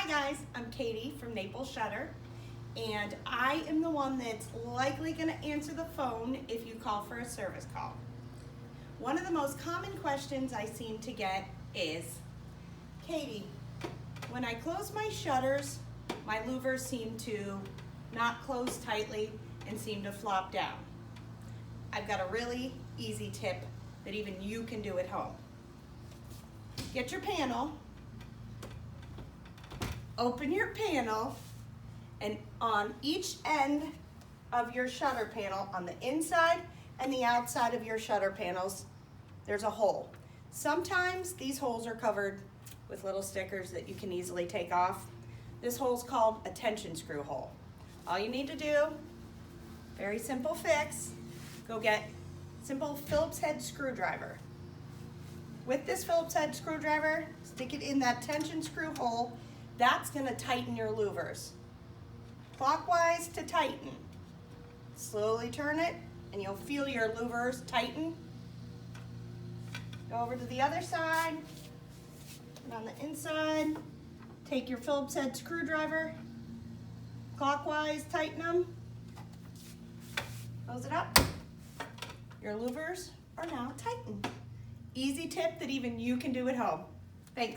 guys, I'm Katie from Naples Shutter, and I am the one that's likely going to answer the phone if you call for a service call. One of the most common questions I seem to get is, Katie, when I close my shutters, my louvers seem to not close tightly and seem to flop down. I've got a really easy tip that even you can do at home. Get your panel, open your panel, and on each end of your shutter panel, on the inside and the outside of your shutter panels, there's a hole. Sometimes these holes are covered with little stickers that you can easily take off. This hole's called a tension screw hole. All you need to do, very simple fix, go get simple Phillips head screwdriver. With this Phillips head screwdriver, stick it in that tension screw hole. That's gonna tighten your louvers. Clockwise to tighten. Slowly turn it and you'll feel your louvers tighten. Go over to the other side, and on the inside, take your Phillips head screwdriver, clockwise tighten them, close it up. Your louvers are now tightened. Easy tip that even you can do at home. Thanks.